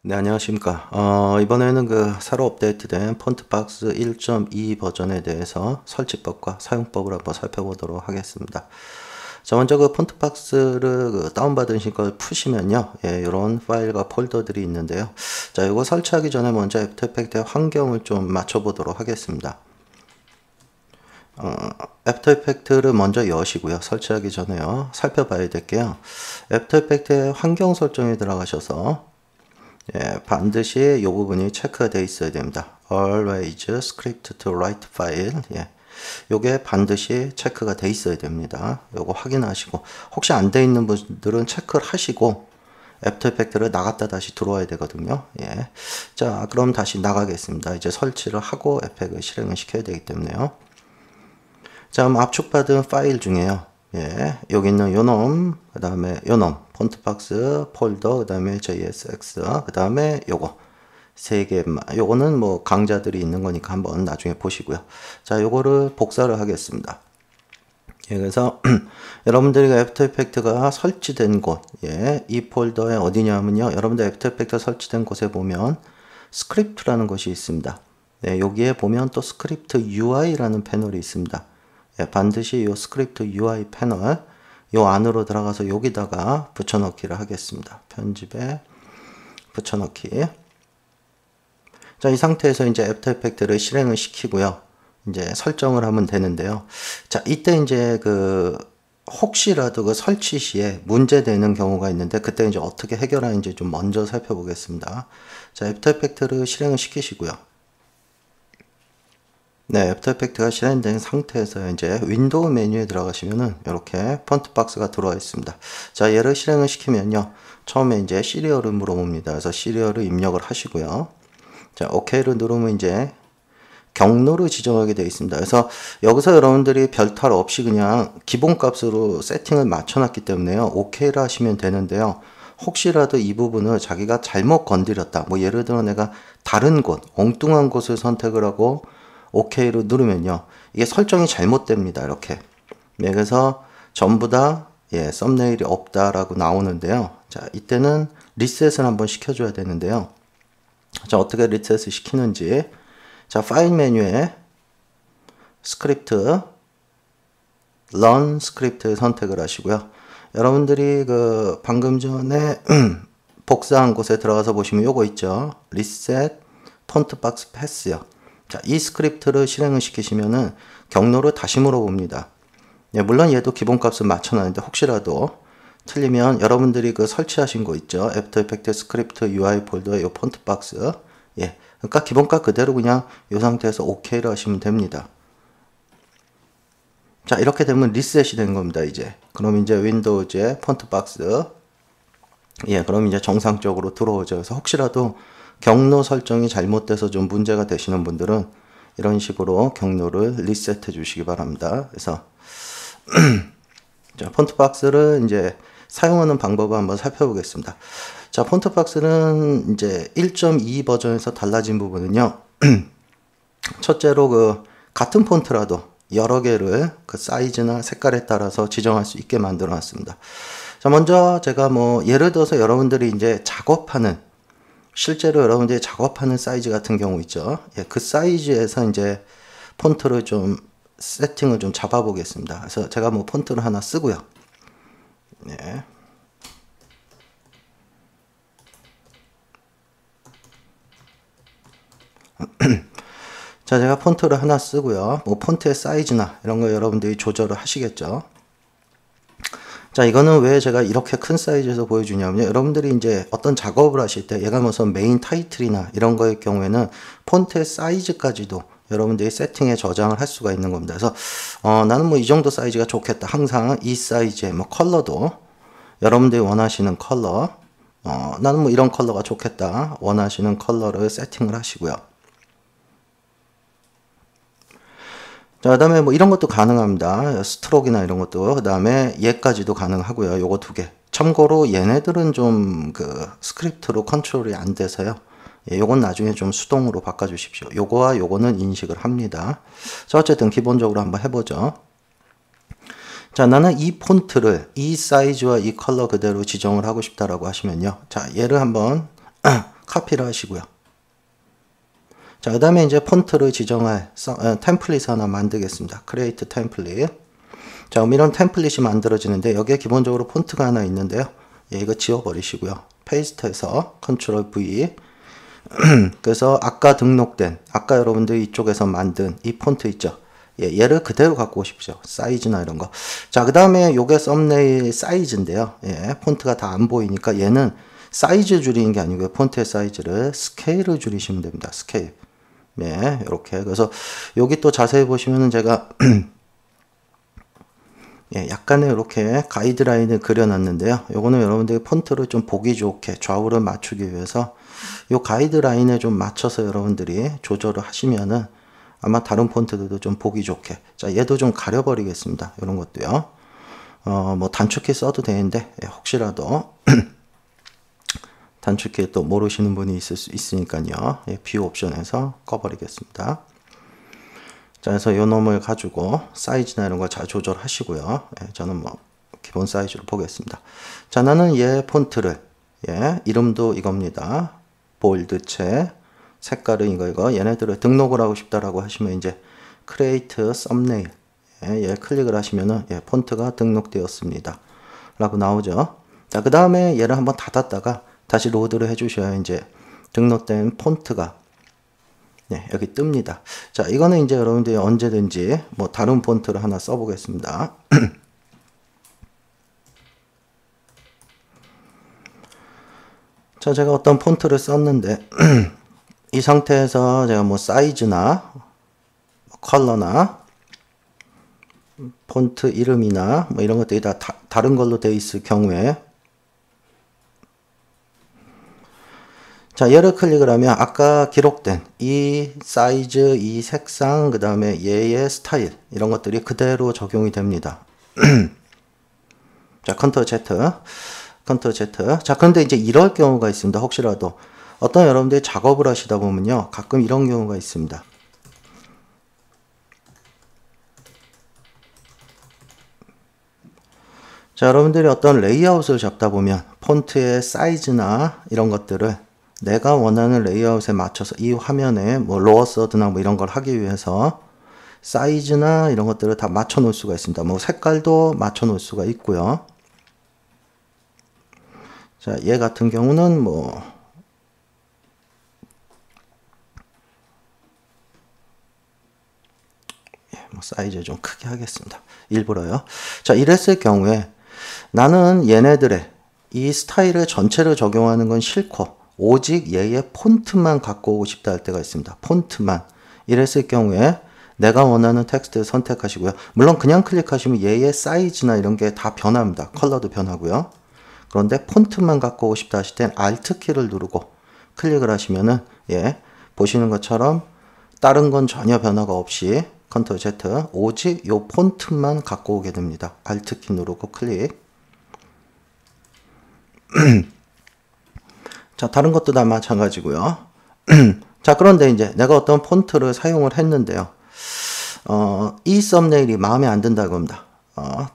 네, 안녕하십니까. 이번에는 그 새로 업데이트된 폰트박스 1.2 버전에 대해서 설치법과 사용법을 한번 살펴보도록 하겠습니다. 자, 먼저 그 폰트박스를 다운받으신 걸 푸시면요. 예, 이런 파일과 폴더들이 있는데요. 자, 이거 설치하기 전에 먼저 애프터 이펙트의 환경을 좀 맞춰보도록 하겠습니다. 애프터 이펙트를 먼저 여시고요. 설치하기 전에요. 살펴봐야 될게요. 애프터 이펙트의 환경 설정에 들어가셔서 예, 반드시 이 부분이 체크가 되어 있어야 됩니다. Always script to write file. 예, 요게 반드시 체크가 되어 있어야 됩니다. 요거 확인하시고 혹시 안 되어 있는 분들은 체크를 하시고 애프터 이펙트를 나갔다 다시 들어와야 되거든요. 예, 자, 그럼 다시 나가겠습니다. 이제 설치를 하고 에펙을 실행을 시켜야 되기 때문에요. 자, 그럼 압축받은 파일 중에요. 예, 여기 있는 요놈, 그 다음에 요놈, 폰트박스, 폴더, 그 다음에 JSX, 그 다음에 요거. 세 개만. 요거는 뭐 강좌들이 있는 거니까 한번 나중에 보시고요. 자, 요거를 복사를 하겠습니다. 예, 그래서 여러분들이 애프터 이펙트가 설치된 곳, 예, 이 폴더에 어디냐면요. 여러분들 애프터 이펙트 설치된 곳에 보면 스크립트라는 것이 있습니다. 네, 여기에 보면 또 스크립트 UI라는 패널이 있습니다. 예, 반드시 이 스크립트 UI 패널 요 안으로 들어가서 여기다가 붙여넣기를 하겠습니다. 편집에 붙여넣기. 자, 이 상태에서 이제 애프터 이펙트를 실행을 시키고요. 이제 설정을 하면 되는데요. 자, 이때 이제 그 혹시라도 그 설치 시에 문제되는 경우가 있는데 그때 이제 어떻게 해결하는지 좀 먼저 살펴보겠습니다. 자, 애프터 이펙트를 실행을 시키시고요. 네, 애프터 이펙트가 실행된 상태에서 이제 윈도우 메뉴에 들어가시면은 이렇게 폰트박스가 들어와 있습니다. 자, 얘를 실행을 시키면요. 처음에 이제 시리얼을 물어봅니다. 그래서 시리얼을 입력을 하시고요. 자, OK를 누르면 이제 경로를 지정하게 되어 있습니다. 그래서 여기서 여러분들이 별탈 없이 그냥 기본값으로 세팅을 맞춰놨기 때문에요. OK를 하시면 되는데요. 혹시라도 이 부분을 자기가 잘못 건드렸다. 뭐 예를 들어 내가 다른 곳, 엉뚱한 곳을 선택을 하고 OK를 누르면요. 이게 설정이 잘못됩니다. 이렇게. 네, 그래서 전부 다 예, 썸네일이 없다라고 나오는데요. 자, 이때는 리셋을 한번 시켜줘야 되는데요. 자, 어떻게 리셋을 시키는지. 자, 파일 메뉴에 스크립트, run 스크립트 선택을 하시고요. 여러분들이 그 방금 전에 복사한 곳에 들어가서 보시면 요거 있죠. 리셋 폰트박스 패스요. 자, 이 스크립트를 실행을 시키시면은 경로를 다시 물어봅니다. 예, 물론 얘도 기본값을 맞춰놨는데 혹시라도 틀리면 여러분들이 그 설치하신 거 있죠. 애프터 이펙트 스크립트 UI 폴더의 요 폰트박스. 예, 그러니까 기본값 그대로 그냥 이 상태에서 OK를 하시면 됩니다. 자, 이렇게 되면 리셋이 된 겁니다. 이제 그럼 이제 윈도우즈의 폰트박스, 예, 그럼 이제 정상적으로 들어오죠. 그래서 혹시라도 경로 설정이 잘못돼서 좀 문제가 되시는 분들은 이런 식으로 경로를 리셋해 주시기 바랍니다. 그래서 자, 폰트박스를 이제 사용하는 방법을 한번 살펴보겠습니다. 자, 폰트박스는 이제 1.2 버전에서 달라진 부분은요. 첫째로 그 같은 폰트라도 여러 개를 그 사이즈나 색깔에 따라서 지정할 수 있게 만들어 놨습니다. 자, 먼저 제가 뭐 예를 들어서 여러분들이 이제 작업하는 실제로 여러분들이 작업하는 사이즈 같은 경우 있죠. 예, 그 사이즈에서 이제 폰트를 좀 세팅을 좀 잡아 보겠습니다. 그래서 제가 뭐 폰트를 하나 쓰고요. 예. 자, 제가 폰트를 하나 쓰고요. 뭐 폰트의 사이즈나 이런 거 여러분들이 조절을 하시겠죠. 자, 이거는 왜 제가 이렇게 큰 사이즈에서 보여주냐면요. 여러분들이 이제 어떤 작업을 하실 때 얘가 무슨 메인 타이틀이나 이런 거일 경우에는 폰트의 사이즈까지도 여러분들이 세팅에 저장을 할 수가 있는 겁니다. 그래서 나는 뭐 이 정도 사이즈가 좋겠다. 항상 이 사이즈의 뭐 컬러도 여러분들이 원하시는 컬러, 나는 뭐 이런 컬러가 좋겠다. 원하시는 컬러를 세팅을 하시고요. 자, 그 다음에 뭐 이런 것도 가능합니다. 스트로크나 이런 것도. 그 다음에 얘까지도 가능하고요. 요거 두 개. 참고로 얘네들은 좀 그 스크립트로 컨트롤이 안 돼서요. 예, 요건 나중에 좀 수동으로 바꿔주십시오. 요거와 요거는 인식을 합니다. 자, 어쨌든 기본적으로 한번 해보죠. 자, 나는 이 폰트를 이 사이즈와 이 컬러 그대로 지정을 하고 싶다라고 하시면요. 자, 얘를 한번 카피를 하시고요. 자, 그 다음에 이제 폰트를 지정할 템플릿 하나 만들겠습니다. create 템플릿. 자, 그럼 이런 템플릿이 만들어지는데 여기에 기본적으로 폰트가 하나 있는데요. 예, 이거 지워버리시고요. 페이스트해서 컨트롤 V. 그래서 아까 등록된, 아까 여러분들이 이쪽에서 만든 이 폰트 있죠. 예, 얘를 그대로 갖고 오십시오. 사이즈나 이런 거. 자, 그 다음에 요게 썸네일 사이즈인데요. 예, 폰트가 다 안 보이니까 얘는 사이즈 줄이는 게 아니고요. 폰트의 사이즈를 스케일을 줄이시면 됩니다. 스케일. 예, 이렇게. 그래서 여기 또 자세히 보시면은 제가 예, 약간의 이렇게 가이드라인을 그려놨는데요. 요거는 여러분들이 폰트를 좀 보기 좋게 좌우를 맞추기 위해서 요 가이드라인에 좀 맞춰서 여러분들이 조절을 하시면은 아마 다른 폰트들도 좀 보기 좋게. 자, 얘도 좀 가려버리겠습니다. 이런 것도요. 뭐 단축키 써도 되는데 예, 혹시라도 단축키 또 모르시는 분이 있을 수 있으니까요. 예, 뷰 옵션에서 꺼버리겠습니다. 자, 그래서 요 놈을 가지고 사이즈나 이런 거 잘 조절하시고요. 예, 저는 뭐 기본 사이즈로 보겠습니다. 자, 나는 얘 폰트를 예, 이름도 이겁니다. 볼드체, 색깔은 이거 얘네들을 등록을 하고 싶다라고 하시면 이제 create thumbnail 예, 얘 클릭을 하시면은 예, 폰트가 등록되었습니다. 라고 나오죠. 자, 그 다음에 얘를 한번 닫았다가 다시 로드를 해주셔야 이제 등록된 폰트가 네, 여기 뜹니다. 자, 이거는 이제 여러분들이 언제든지 뭐 다른 폰트를 하나 써보겠습니다. 자, 제가 어떤 폰트를 썼는데 이 상태에서 제가 뭐 사이즈나 컬러나 폰트 이름이나 뭐 이런 것들이 다 다른 걸로 되어 있을 경우에 자, 얘를 클릭을 하면 아까 기록된 이 사이즈, 이 색상, 그 다음에 얘의 스타일 이런 것들이 그대로 적용이 됩니다. 자, 컨트롤 Z, 컨트롤 Z. 자, 그런데 이제 이럴 경우가 있습니다. 혹시라도 어떤 여러분들이 작업을 하시다 보면요, 가끔 이런 경우가 있습니다. 자, 여러분들이 어떤 레이아웃을 잡다 보면 폰트의 사이즈나 이런 것들을 내가 원하는 레이아웃에 맞춰서 이 화면에 뭐 로어 서드나 뭐 이런 걸 하기 위해서 사이즈나 이런 것들을 다 맞춰 놓을 수가 있습니다. 뭐 색깔도 맞춰 놓을 수가 있고요. 자, 얘 같은 경우는 뭐 사이즈 좀 크게 하겠습니다. 일부러요. 자, 이랬을 경우에 나는 얘네들의 이 스타일을 전체를 적용하는 건 싫고 오직 얘의 폰트만 갖고 오고 싶다 할 때가 있습니다. 폰트만. 이랬을 경우에 내가 원하는 텍스트를 선택하시고요. 물론 그냥 클릭하시면 얘의 사이즈나 이런 게 다 변합니다. 컬러도 변하고요. 그런데 폰트만 갖고 오고 싶다 하실 땐 Alt 키를 누르고 클릭을 하시면은 예, 보시는 것처럼 다른 건 전혀 변화가 없이 컨트롤 Z 오직 요 폰트만 갖고 오게 됩니다. Alt 키 누르고 클릭. 자, 다른 것도 다 마찬가지고요. 자, 그런데 이제 내가 어떤 폰트를 사용을 했는데요. 이 썸네일이 마음에 안 든다고 합니다.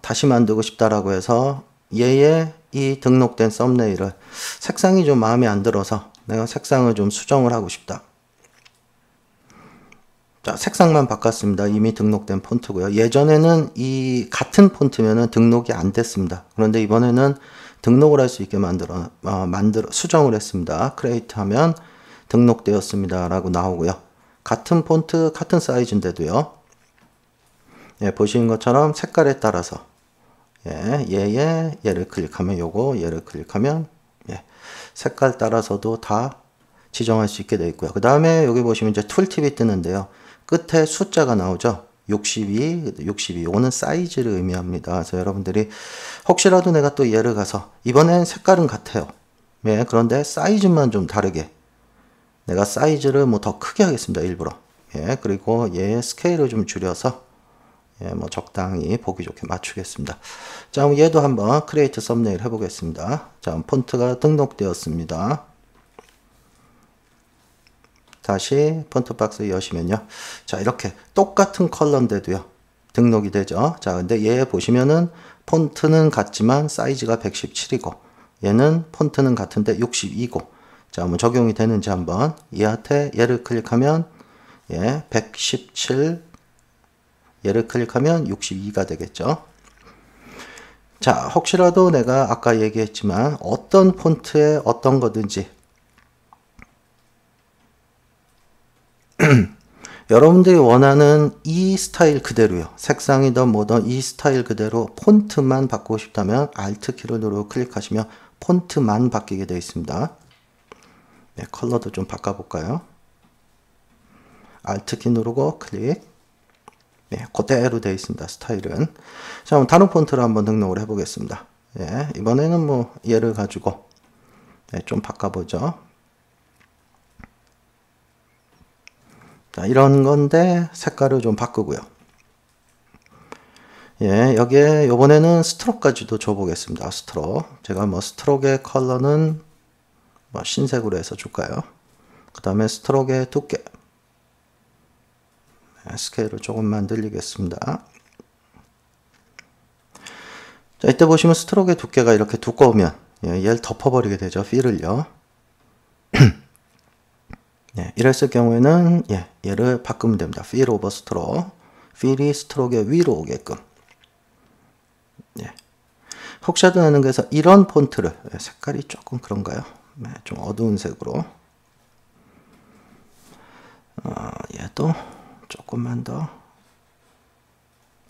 다시 만들고 싶다라고 해서 얘의 이 등록된 썸네일을 색상이 좀 마음에 안 들어서 내가 색상을 좀 수정을 하고 싶다. 자, 색상만 바꿨습니다. 이미 등록된 폰트고요. 예전에는 이 같은 폰트면은 등록이 안 됐습니다. 그런데 이번에는 등록을 할 수 있게 수정을 했습니다. create 하면 등록되었습니다. 라고 나오고요. 같은 폰트, 같은 사이즈인데도요. 예, 보시는 것처럼 색깔에 따라서 예, 얘를 클릭하면 요거, 얘를 클릭하면 예, 색깔 따라서도 다 지정할 수 있게 되어 있고요. 그 다음에 여기 보시면 이제 툴팁이 뜨는데요. 끝에 숫자가 나오죠. 62. 이거는 사이즈를 의미합니다. 그래서 여러분들이 혹시라도 내가 또 얘를 가서 이번엔 색깔은 같아요. 예, 그런데 사이즈만 좀 다르게 내가 사이즈를 뭐 더 크게 하겠습니다. 일부러. 예, 그리고 얘의 스케일을 좀 줄여서 예, 뭐 적당히 보기 좋게 맞추겠습니다. 자, 그럼 얘도 한번 크리에이트 썸네일 해보겠습니다. 자, 폰트가 등록되었습니다. 다시 폰트 박스 여시면요. 자, 이렇게 똑같은 컬러인데도요. 등록이 되죠. 자, 근데 얘 보시면은 폰트는 같지만 사이즈가 117이고 얘는 폰트는 같은데 62고 자, 한번 적용이 되는지 한번 얘한테 얘를 클릭하면 117, 얘를 클릭하면 62가 되겠죠. 자, 혹시라도 내가 아까 얘기했지만 어떤 폰트에 어떤 거든지 여러분들이 원하는 이 스타일 그대로요. 색상이든 뭐든 이 스타일 그대로 폰트만 바꾸고 싶다면 Alt 키를 누르고 클릭하시면 폰트만 바뀌게 되어 있습니다. 네, 컬러도 좀 바꿔볼까요? Alt 키 누르고 클릭. 네, 그대로 되어 있습니다. 스타일은. 자, 그럼 다른 폰트를 한번 등록을 해보겠습니다. 예, 이번에는 뭐 얘를 가지고 좀 바꿔보죠. 자, 이런 건데 색깔을 좀 바꾸고요. 예, 여기에 요번에는 스트로크까지도 줘보겠습니다. 스트로크. 제가 뭐 스트로크의 컬러는 뭐 흰색으로 해서 줄까요? 그 다음에 스트로크의 두께. 스케일을 조금만 늘리겠습니다. 자, 이때 보시면 스트로크의 두께가 이렇게 두꺼우면 얘를 덮어버리게 되죠. 필을요. 이랬을 경우에는 얘를 바꾸면 됩니다. Fill over stroke. 필이 스트로크의 위로 오게끔. 혹시라도 나는 그래서 이런 폰트를 색깔이 조금 그런가요? 좀 어두운 색으로. 얘도 조금만 더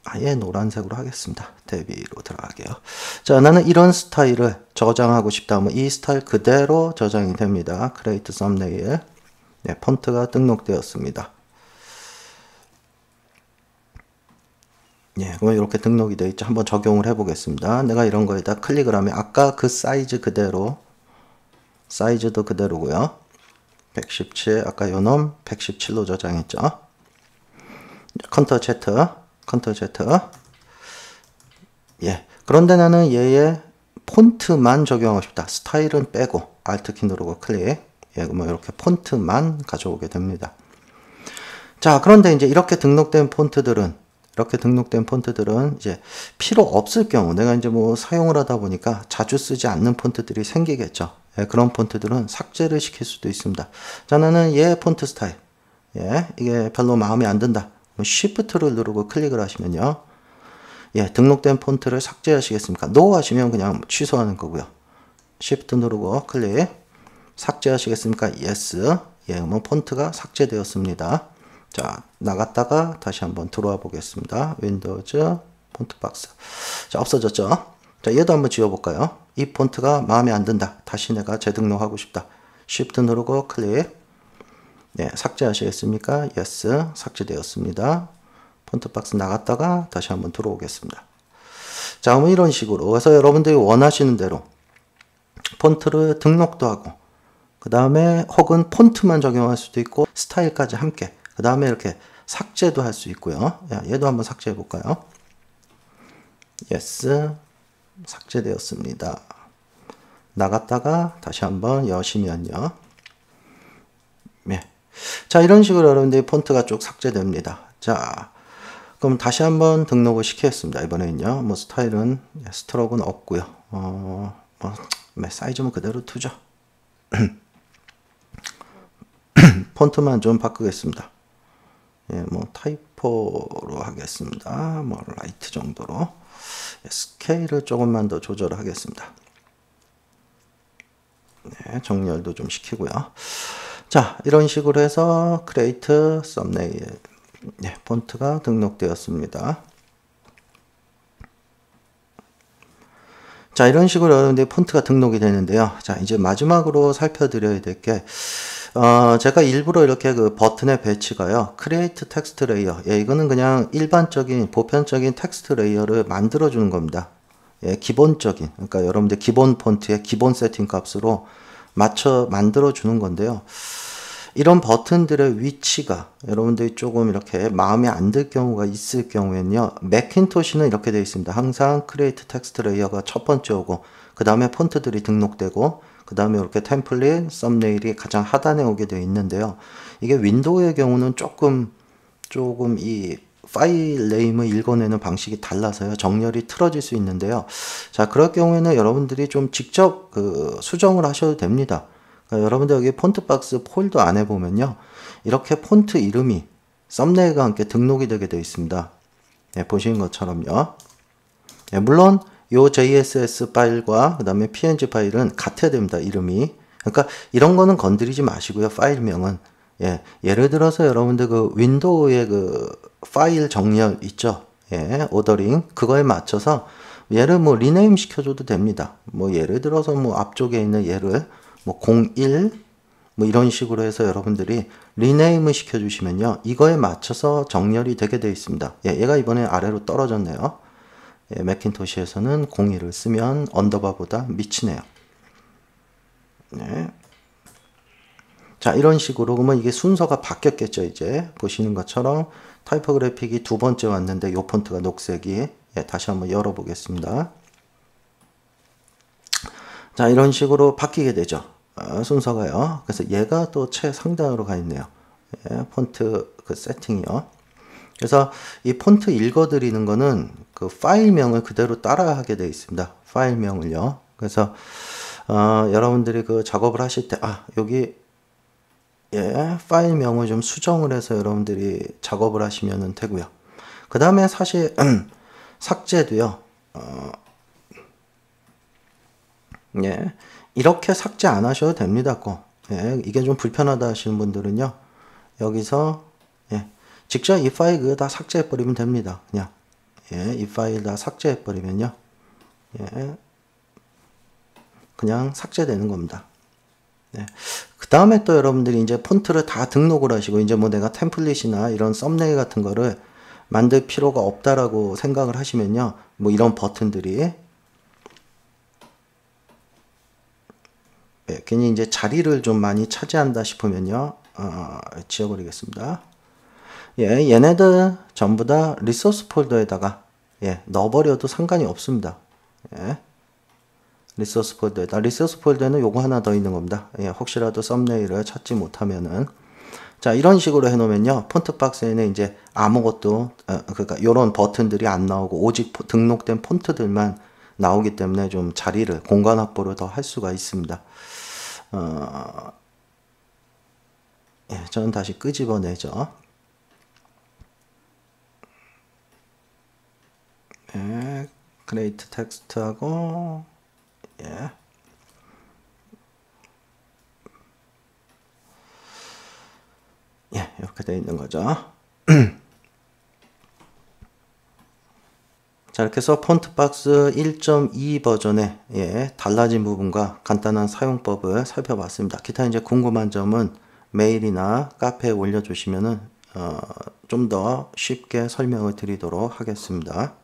아예 노란색으로 하겠습니다. 대비로 들어가게요. 자, 나는 이런 스타일을 저장하고 싶다면 이 스타일 그대로 저장이 됩니다. Create Thumbnail. 폰트가 등록되었습니다. 그럼 이렇게 등록이 되어 있죠. 한번 적용을 해 보겠습니다. 내가 이런 거에다 클릭을 하면 아까 그 사이즈 그대로, 사이즈도 그대로고요. 117, 아까 요놈 117로 저장했죠. 컨트롤 Z, 컨트롤 Z. 그런데 나는 얘의 폰트만 적용하고 싶다. 스타일은 빼고 Alt 키 누르고 클릭. 뭐 이렇게 폰트만 가져오게 됩니다. 자, 그런데 이제 이렇게 등록된 폰트들은 이제 필요 없을 경우, 내가 이제 뭐 사용을 하다 보니까 자주 쓰지 않는 폰트들이 생기겠죠. 그런 폰트들은 삭제를 시킬 수도 있습니다. 자, 나는 얘 폰트 스타일, 이게 별로 마음에 안 든다. Shift를 누르고 클릭을 하시면요, 등록된 폰트를 삭제하시겠습니까? No 하시면 그냥 취소하는 거고요. Shift 누르고 클릭. 삭제하시겠습니까? Yes. 그러면 폰트가 삭제되었습니다. 자, 나갔다가 다시 한번 들어와 보겠습니다. 윈도우즈, 폰트 박스. 자, 없어졌죠? 자, 얘도 한번 지워볼까요? 이 폰트가 마음에 안 든다. 다시 내가 재등록하고 싶다. Shift 누르고 클릭. 삭제하시겠습니까? Yes. 삭제되었습니다. 폰트 박스 나갔다가 다시 한번 들어오겠습니다. 자, 뭐 이런 식으로. 그래서 여러분들이 원하시는 대로 폰트를 등록도 하고, 그 다음에 혹은 폰트만 적용할 수도 있고 스타일까지 함께, 그 다음에 이렇게 삭제도 할 수 있고요. 얘도 한번 삭제해 볼까요? Yes. 삭제되었습니다. 나갔다가 다시 한번 여시면요. 자, 이런 식으로 여러분들이 폰트가 쭉 삭제됩니다. 자, 그럼 다시 한번 등록을 시키겠습니다. 이번에는요. 뭐 스타일은 스트로크는 없고요. 사이즈는 그대로 두죠. 폰트만 좀 바꾸겠습니다. 뭐 타이포로 하겠습니다. 뭐 라이트 정도로. 스케일을 조금만 더 조절하겠습니다. 정렬도 좀 시키고요. 자, 이런 식으로 해서 Create Thumbnail. 폰트가 등록되었습니다. 자, 이런 식으로 여러분들 폰트가 등록이 되는데요. 자, 이제 마지막으로 살펴드려야 될 게, 제가 일부러 이렇게 그 버튼의 배치가요. Create Text Layer. 이거는 그냥 일반적인, 보편적인 텍스트 레이어를 만들어주는 겁니다. 기본적인, 그러니까 여러분들 기본 폰트의 기본 세팅 값으로 만들어주는 건데요. 이런 버튼들의 위치가 여러분들이 조금 이렇게 마음에 안 들 경우가 있을 경우에는요, 맥킨토시는 이렇게 되어 있습니다. 항상 Create Text Layer가 첫 번째 오고, 그 다음에 폰트들이 등록되고, 그 다음에 이렇게 템플릿, 썸네일이 가장 하단에 오게 되어 있는데요. 이게 윈도우의 경우는 조금 이 파일 네임을 읽어내는 방식이 달라서요. 정렬이 틀어질 수 있는데요. 자, 그럴 경우에는 여러분들이 좀 직접 수정을 하셔도 됩니다. 그러니까 여러분들 여기 폰트 박스 폴더 안에 보면요. 이렇게 폰트 이름이 썸네일과 함께 등록이 되게 되어 있습니다. 예, 보시는 것처럼요. 예, 물론 요 JSS 파일과 그 다음에 PNG 파일은 같아야 됩니다. 이름이. 그러니까 이런 거는 건드리지 마시고요. 파일명은. 예, 예를 들어서 여러분들 그 윈도우의 그 파일 정렬 있죠. 예, 오더링. 그거에 맞춰서 얘를 뭐 리네임 시켜줘도 됩니다. 뭐 예를 들어서 뭐 앞쪽에 있는 얘를 뭐 01 뭐 이런 식으로 해서 여러분들이 리네임을 시켜주시면요. 이거에 맞춰서 정렬이 되게 되어 있습니다. 예, 얘가 이번에 아래로 떨어졌네요. 예, 매킨토시에서는 01을 쓰면 언더바보다 밑이네요. 네. 자, 이런 식으로 그러면 이게 순서가 바뀌었겠죠. 이제 보시는 것처럼 타이포그래픽이 두 번째 왔는데 요 폰트가 녹색이. 예, 다시 한번 열어보겠습니다. 자, 이런 식으로 바뀌게 되죠. 순서가요. 그래서 얘가 또 최상단으로 가 있네요. 예, 폰트 그 세팅이요. 그래서 이 폰트 읽어드리는 거는 그 파일명을 그대로 따라하게 되어 있습니다. 파일명을요. 그래서 여러분들이 그 작업을 하실 때 여기 예, 파일명을 좀 수정을 해서 여러분들이 작업을 하시면 되고요. 그 다음에 사실 삭제도요. 예, 이렇게 삭제 안 하셔도 됩니다. 꼭. 예, 이게 좀 불편하다 하시는 분들은요. 여기서 예, 직접 이 파일 그거 다 삭제해 버리면 됩니다. 그냥 예, 이 파일 다 삭제해 버리면요. 예, 그냥 삭제되는 겁니다. 네. 그 다음에 또 여러분들이 이제 폰트를 다 등록을 하시고 이제 뭐 내가 템플릿이나 이런 썸네일 같은 거를 만들 필요가 없다라고 생각을 하시면요. 뭐 이런 버튼들이 예, 괜히 이제 자리를 좀 많이 차지한다 싶으면요. 지워버리겠습니다. 예, 얘네들 전부 다 리소스 폴더에다가 예, 넣어버려도 상관이 없습니다. 예. 리소스 폴더에다 리소스 폴더에는 요거 하나 더 있는 겁니다. 예, 혹시라도 썸네일을 찾지 못하면은 자 이런 식으로 해놓으면요 폰트 박스에는 이제 아무것도 그러니까 요런 버튼들이 안 나오고 오직 등록된 폰트들만 나오기 때문에 좀 자리를 공간 확보를 더 할 수가 있습니다. 예, 저는 다시 끄집어내죠. 예, 크레이트 텍스트하고 예. 예, 이렇게 되어 있는 거죠. 자, 이렇게 해서 폰트 박스 1.2 버전의 예, 달라진 부분과 간단한 사용법을 살펴봤습니다. 기타 이제 궁금한 점은 메일이나 카페에 올려주시면은 좀 더 쉽게 설명을 드리도록 하겠습니다.